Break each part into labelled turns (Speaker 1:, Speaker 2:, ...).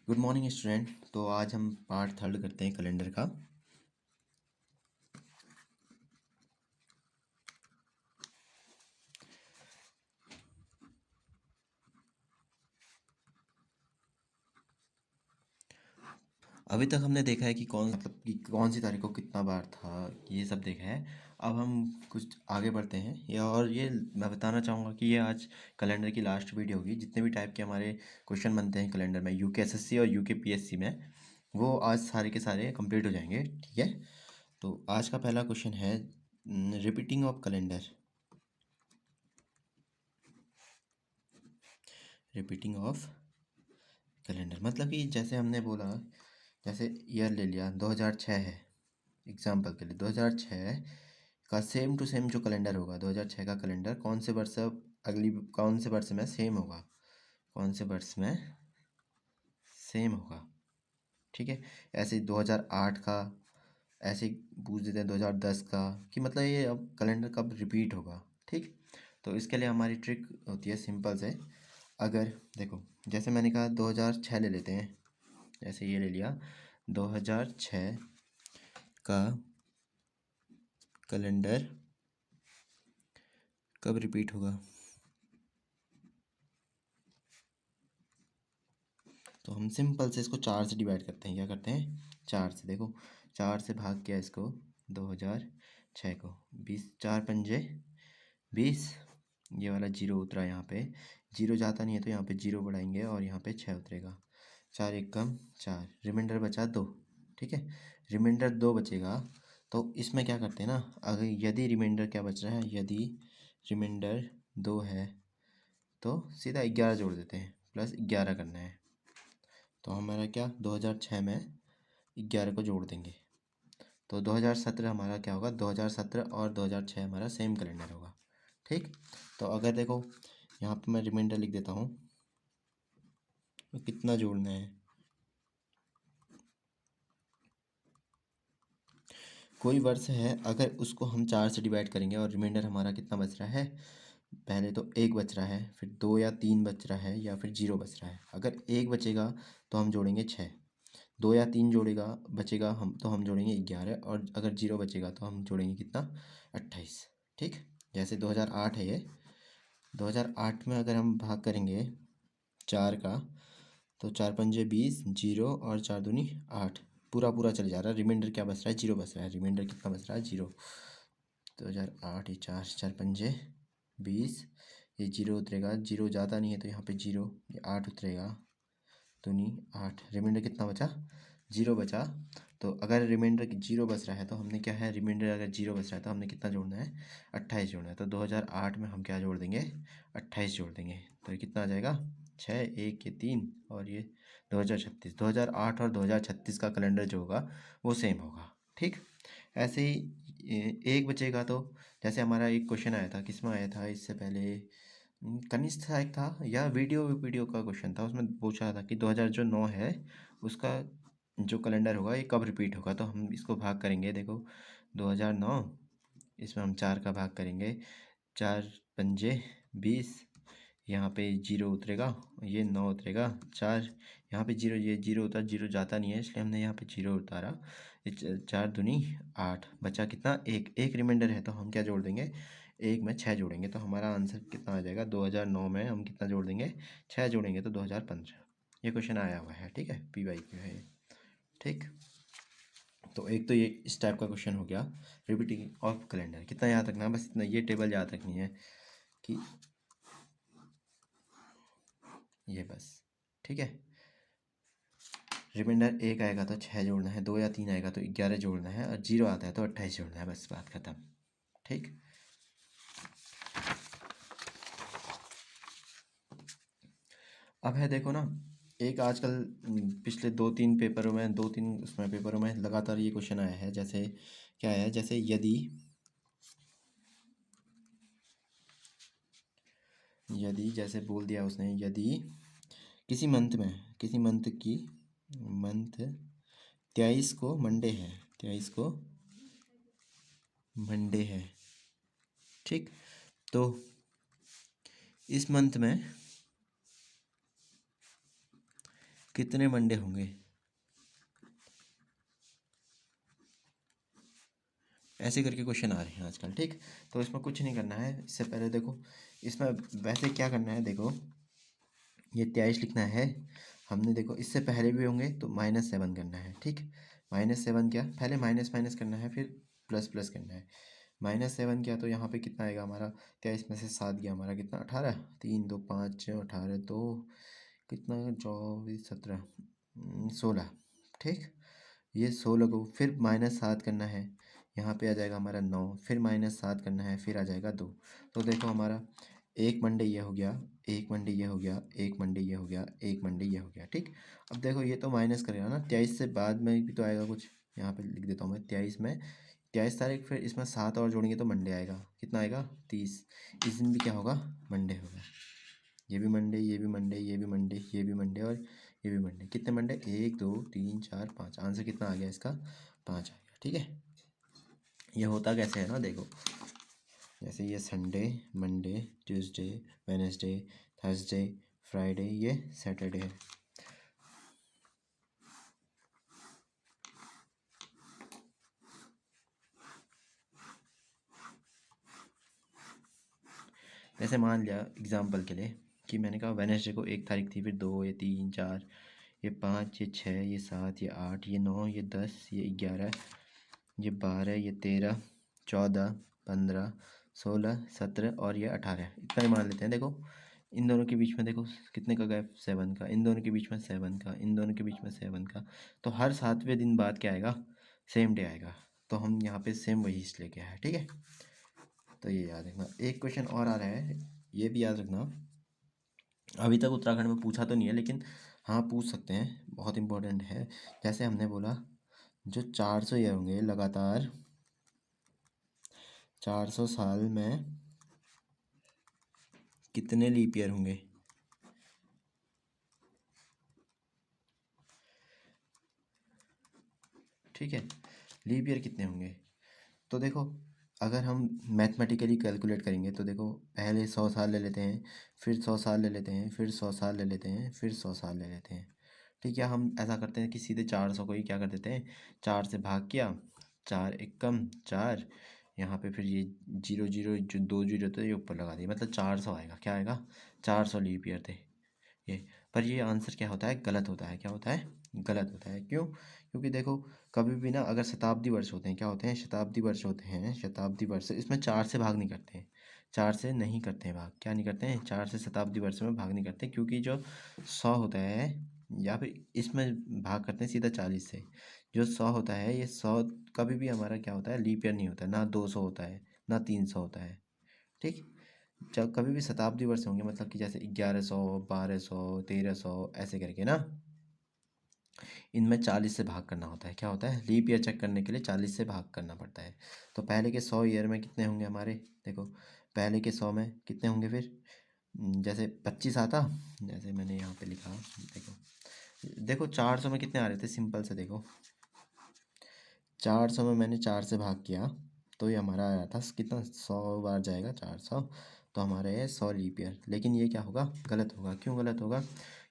Speaker 1: Good morning student. तो आज हम पार्ट थर्ड करते हैं कैलेंडर का। अभी तक हमने देखा है कि कौन सी तारीख को कितना बार था, ये सब देखा है। अब हम कुछ आगे बढ़ते हैं ये मैं बताना चाहूँगा कि ये आज कैलेंडर की लास्ट वीडियो होगी। जितने भी टाइप के हमारे क्वेश्चन बनते हैं कैलेंडर में, यूके एसएससी और यूके पीएससी में, वो आज सारे के सारे कंप्लीट हो जाएंगे। ठीक है, तो आज का पहला क्वेश्चन है repeating of calendar. Repeating of calendar मतलब कि जैसे हमने बोला, जैसे ईयर ले लिया 2006 है, एग्जाम्पल के लिए 2006 का सेम टू सेम जो कैलेंडर होगा, 2006 का कैलेंडर कौन से वर्ष में सेम होगा, कौन से वर्ष में सेम होगा। ठीक है, ऐसे 2008 का ऐसे ही पूछ देते हैं, 2010 का, कि मतलब ये अब कैलेंडर कब रिपीट होगा। ठीक, तो इसके लिए हमारी ट्रिक होती है सिंपल से। अगर देखो, जैसे मैंने कहा 2006 ले लेते हैं, जैसे ये ले लिया 2006 का कैलेंडर कब रिपीट होगा, तो हम सिंपल से इसको 4 से डिवाइड करते हैं। क्या करते हैं, 4 से। देखो, 4 से भाग किया इसको 2006 को, 20, 4 पंजे 20, ये वाला जीरो उतरा यहाँ पे, जीरो जाता नहीं है तो यहाँ पे जीरो बढ़ाएंगे और यहाँ पे 6 उतरेगा। 4 एक कम 4, रिमाइंडर बचा 2। ठीक है, रिमाइंडर 2 बचेगा, तो इसमें क्या करते हैं ना, अगर यदि रिमाइंडर क्या बच रहा है, यदि रिमाइंडर 2 है तो सीधा 11 जोड़ देते हैं, प्लस 11 करना है। तो हमारा क्या, 2006 में 11 को जोड़ देंगे तो 2017 हमारा क्या होगा, 2017 और 2006 हमारा सेम कैलेंडर होगा। ठीक, तो अगर देखो यहाँ पे मैं रिमाइंडर लिख देता हूँ, तो कितना जोड़ना है, कोई वर्ष है, अगर उसको हम 4 से डिवाइड करेंगे और रिमाइंडर हमारा कितना बच रहा है, पहले तो 1 बच रहा है, फिर 2 या 3 बच रहा है, या फिर 0 बच रहा है। अगर 1 बचेगा तो हम जोड़ेंगे 6, 2 या 3 बचेगा हम जोड़ेंगे 11, और अगर 0 बचेगा तो हम जोड़ेंगे कितना, 28। ठीक, जैसे 2008 है ये, 2008 में अगर हम भाग करेंगे 4 का, तो 4 पंजे 20, जीरो और 4 दूनी 8, पूरा पूरा चले जा रहा है। रिमाइंडर क्या बच रहा है, 0 बच रहा है। रिमाइंडर कितना बच रहा है, 0। 2008, ये 4 पंजे 20, ये 0 उतरेगा, 0 ज़्यादा नहीं है तो यहाँ पे 0, ये 8 उतरेगा, दूनी 8, रिमाइंडर कितना बचा, 0 बचा। तो अगर रिमाइंडर 0 बच रहा है तो हमने क्या है, रिमाइंडर अगर 0 बच रहा है तो हमने कितना जोड़ना है, 28 जोड़ना है। तो 2008 में हम क्या जोड़ देंगे, 28 जोड़ देंगे, तो ये कितना आ जाएगा, 6, 1 ये 3, और ये 2036। 2008 और 2036 का कैलेंडर जो होगा वो सेम होगा। ठीक, ऐसे ही एक बचेगा, तो जैसे हमारा एक क्वेश्चन आया था, किस में आया था इससे पहले, कनिष्ठ था एक था, या वीडियो वीडियो का क्वेश्चन था, उसमें पूछा था कि 2009 है उसका जो कैलेंडर होगा ये कब रिपीट होगा। तो हम इसको भाग करेंगे, देखो 2009, इसमें हम 4 का भाग करेंगे, 4 पंजे 20, यहाँ पे 0 उतरेगा, ये 9 उतरेगा, 4 यहाँ पे 0, ये 0 उतारा, 0 जाता नहीं है इसलिए हमने यहाँ पे 0 उतारा, ये 4 दूनी 8, बचा कितना, एक रिमाइंडर है तो हम क्या जोड़ देंगे, 1 में 6 जोड़ेंगे, तो हमारा आंसर कितना आ जाएगा, 2009 में हम कितना जोड़ देंगे, 6 जोड़ेंगे तो 2015। ये क्वेश्चन आया हुआ है। ठीक है, PYQ है ये। ठीक, तो एक तो ये इस टाइप का क्वेश्चन हो गया, रिपीटिंग ऑफ कैलेंडर। कितना याद रखना है, बस इतना, ये टेबल याद रखनी है कि ये बस। ठीक है, रिमाइंडर 1 आएगा तो 6 जोड़ना है, 2 या 3 आएगा तो 11 जोड़ना है, और 0 आता है तो 28 जोड़ना है, बस बात खत्म। ठीक, अब है देखो ना, एक आजकल पिछले 2-3 पेपरों में, 2-3 उसमें पेपरों में लगातार ये क्वेश्चन आया है। जैसे क्या है, जैसे यदि जैसे बोल दिया उसने, यदि किसी मंथ की मंथ 23 को मंडे है, 23 को मंडे है। ठीक, तो इस मंथ में कितने मंडे होंगे। ऐसे करके क्वेश्चन आ रहे हैं आजकल, ठीक। तो इसमें कुछ नहीं करना है, इससे पहले देखो इसमें वैसे क्या करना है, देखो ये 23 लिखना है हमने, देखो इससे पहले भी होंगे तो -7 करना है, ठीक। -7 क्या, पहले माइनस माइनस करना है फिर प्लस प्लस करना है। -7 क्या, तो यहाँ पे कितना आएगा हमारा, 23 में से 7 गया हमारा कितना, 18, 3 2 5 18 2 कितना, 24 17 16, ठीक। ये 16 को फिर -7 करना है, यहाँ पे आ जाएगा हमारा 9, फिर -7 करना है, फिर आ जाएगा 2। तो देखो हमारा एक मंडे ये हो गया, एक मंडे ये हो गया, एक मंडे ये हो गया, एक मंडे ये हो गया, ठीक। अब देखो ये तो माइनस करेगा ना, 23 से बाद में भी तो आएगा कुछ, यहाँ पे लिख देता हूँ मैं 23 में, 23 तारीख, फिर इसमें 7 और जोड़ेंगे तो मंडे आएगा, कितना आएगा 30। इस दिन भी क्या होगा, मंडे होगा। ये भी मंडे, ये भी मंडे, ये भी मंडे, ये भी मंडे और ये भी मंडे। कितने मंडे, 1 2 3 4 5, आंसर कितना आ गया इसका, 5 आ गया, ठीक है। ये होता कैसे है ना, देखो जैसे ये Sunday, Monday, Tuesday, Wednesday, Thursday, Friday, ये सैटरडे है। जैसे मान लिया एग्जांपल के लिए कि मैंने कहा वेडनेसडे को 1 तारीख थी, फिर 2, ये 3 4, ये 5, ये 6, ये 7, ये 8, ये 9, ये 10, ये 11, ये 12, ये 13 14 15 16 17 और ये 18, इतना ही मान लेते हैं। देखो इन दोनों के बीच में देखो कितने का गैप, 7 का, इन दोनों के बीच में 7 का, इन दोनों के बीच में 7 का, तो हर 7वें दिन बाद क्या आएगा, सेम डे आएगा। तो हम यहाँ पे सेम वही इसलिए क्या है, ठीक है। तो ये याद रखना। एक क्वेश्चन और आ रहा है, ये भी याद रखना, अभी तक उत्तराखंड में पूछा तो नहीं है लेकिन हाँ पूछ सकते हैं, बहुत इंपॉर्टेंट है। जैसे हमने बोला जो 400 ईयर होंगे लगातार, 400 साल में कितने लीप ईयर होंगे, ठीक है। लीप ईयर कितने होंगे, तो देखो अगर हम मैथमेटिकली कैलकुलेट करेंगे तो देखो पहले 100 साल ले लेते हैं, फिर 100 साल ले लेते हैं, फिर 100 साल ले लेते हैं, फिर 100 साल ले लेते हैं, ठीक है। हम ऐसा करते हैं कि सीधे 400 को ही क्या कर देते हैं, 4 से भाग किया, 4 एकम 4, यहाँ पे फिर ये जीरो जीरो जो 2 जीरो थे ये ऊपर लगा दिए, मतलब 400 आएगा, क्या आएगा, 400 लीप ईयर थे ये। पर ये आंसर क्या होता है, गलत होता है, क्या होता है, गलत होता है। क्यों, क्योंकि देखो कभी भी ना अगर शताब्दी वर्ष होते हैं, क्या होते हैं, शताब्दी वर्ष होते हैं, शताब्दी वर्ष इसमें 4 से भाग नहीं करते हैं, 4 से नहीं करते हैं भाग, क्या नहीं करते हैं, 4 से शताब्दी वर्ष में भाग नहीं करते, क्योंकि जो 100 होता है या फिर इसमें भाग करते हैं सीधा 40 से। जो 100 होता है, ये 100 कभी भी हमारा क्या होता है, लीप ईयर नहीं होता है, ना 200 होता है, ना 300 होता है, ठीक। जब कभी भी शताब्दी वर्ष होंगे मतलब कि जैसे 1100 1200 1300 ऐसे करके ना, इनमें 40 से भाग करना होता है, क्या होता है, लीप ईयर चेक करने के लिए 40 से भाग करना पड़ता है। तो पहले के 100 ईयर में कितने होंगे हमारे, देखो पहले के 100 में कितने होंगे फिर, जैसे 25 आता, जैसे मैंने यहाँ पे लिखा, देखो देखो 400 में कितने आ रहे थे, सिंपल से देखो 400 में मैंने 4 से भाग किया तो ये हमारा आया था कितना, 100 बार जाएगा 400, तो हमारा ये 100 लीप ईयर। लेकिन ये क्या होगा, गलत होगा। क्यों गलत होगा,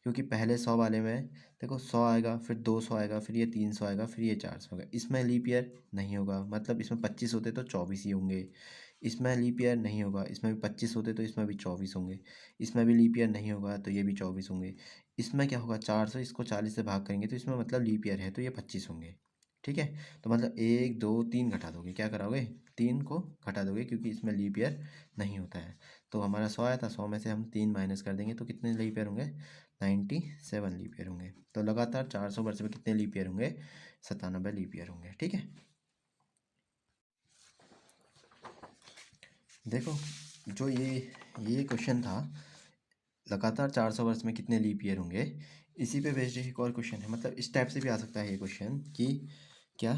Speaker 1: क्योंकि पहले 100 वाले में देखो 100 आएगा, फिर 200 आएगा, फिर ये 300 आएगा, फिर ये 400 आएगा, इसमें लीप ईयर नहीं होगा, मतलब इसमें 25 होते तो 24 ही होंगे। इसमें लीप ईयर नहीं होगा, इसमें भी 25 होते तो इसमें भी 24 होंगे। इसमें भी लीप ईयर नहीं होगा तो ये भी 24 होंगे। इसमें क्या होगा, 400 इसको 40 से भाग करेंगे तो इसमें मतलब लीप ईयर है तो ये 25 होंगे, ठीक है। तो मतलब 1 2 3 घटा दोगे, क्या कराओगे, 3 को घटा दोगे, क्योंकि इसमें लीप ईयर नहीं होता है। तो हमारा 100 आया था, 100 में से हम 3 माइनस कर देंगे तो कितने लीप ईयर होंगे, 97 लीप ईयर होंगे। तो लगातार 400 वर्ष में कितने लीप ईयर होंगे, 97 लीप ईयर होंगे, ठीक है। देखो जो ये क्वेश्चन था, लगातार 400 वर्ष में कितने लीप ईयर होंगे, इसी पे बेस्ड एक और क्वेश्चन है, मतलब इस टाइप से भी आ सकता है ये क्वेश्चन कि क्या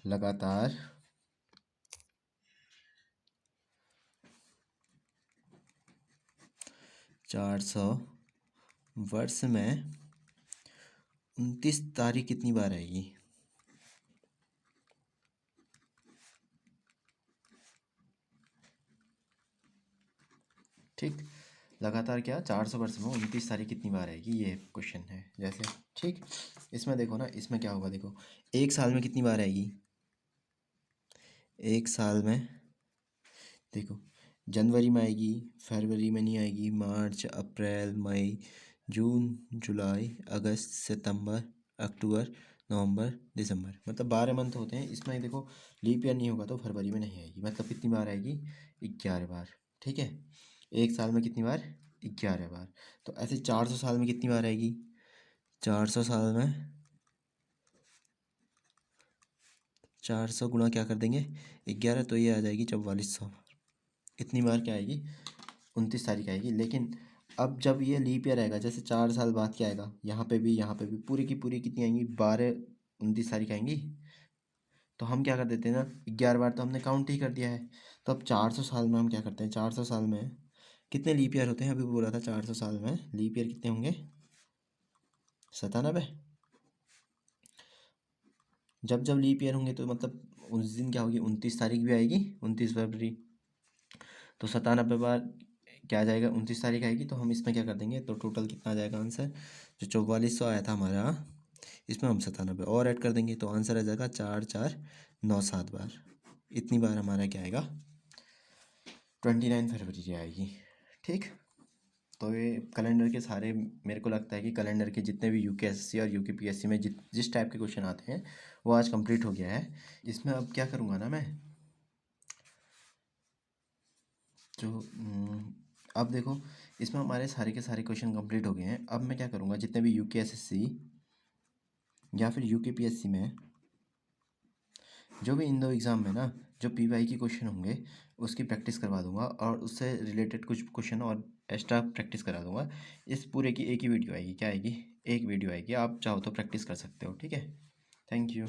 Speaker 1: लगातार 400 वर्ष में 29 तारीख कितनी बार आएगी, ठीक। लगातार क्या 400 वर्ष में 29 तारीख कितनी बार आएगी, ये क्वेश्चन है जैसे। ठीक, इसमें देखो ना, इसमें क्या होगा, देखो एक साल में कितनी बार आएगी, एक साल में देखो जनवरी में आएगी, फरवरी में नहीं आएगी, मार्च, अप्रैल, मई, जून, जुलाई, अगस्त, सितंबर, अक्टूबर, नवंबर, दिसंबर, मतलब 12 मंथ होते हैं। इसमें देखो लीप ईयर नहीं होगा तो फरवरी में नहीं आएगी, मतलब कितनी बार आएगी, 11 बार। ठीक है, एक साल में कितनी बार, 11 बार। तो ऐसे 400 साल में कितनी बार आएगी, 400 साल में 400 गुणा क्या कर देंगे 11, तो ये आ जाएगी 4400। इतनी बार क्या आएगी, 29 तारीख आएगी। लेकिन अब जब ये लीप ईयर आएगा, जैसे 4 साल बाद क्या आएगा, यहाँ पे भी पूरी की पूरी कितनी आएंगी, 12 29 तारीख आएंगी। तो हम क्या कर देते हैं ना, 11 बार तो हमने काउंट ही कर दिया है। तो अब 400 साल में हम क्या करते हैं, 400 साल में कितने लीप ईयर होते हैं, अभी बोला था 400 साल में लीप ईयर कितने होंगे, 97। जब जब लीप ईयर होंगे तो मतलब उस दिन क्या होगी, 29 तारीख भी आएगी, 29 फरवरी। तो 97 बार क्या आ जाएगा, 29 तारीख आएगी। तो हम इसमें क्या कर देंगे, तो टोटल कितना आ जाएगा आंसर, जो 4400 आया था हमारा, इसमें हम 97 और ऐड कर देंगे, तो आंसर आ जाएगा 4497 बार। इतनी बार हमारा क्या आएगा, 29 फरवरी आएगी। ठीक, तो ये कैलेंडर के सारे, मेरे को लगता है कि कैलेंडर के जितने भी यूकेएससी और यूकेपीएससी में जिस टाइप के क्वेश्चन आते हैं वो आज कंप्लीट हो गया है। इसमें अब क्या करूँगा ना मैं, जो अब देखो इसमें हमारे सारे के सारे क्वेश्चन कंप्लीट हो गए हैं। अब मैं क्या करूँगा, जितने भी यूकेएसएससी या फिर यूकेपीएससी में जो भी इन दो एग्ज़ाम में ना जो पीवाई के क्वेश्चन होंगे उसकी प्रैक्टिस करवा दूंगा, और उससे रिलेटेड कुछ क्वेश्चन और एक्स्ट्रा प्रैक्टिस करा दूंगा। इस पूरे की एक ही वीडियो आएगी, क्या आएगी, एक वीडियो आएगी, आप चाहो तो प्रैक्टिस कर सकते हो। ठीक है, थैंक यू।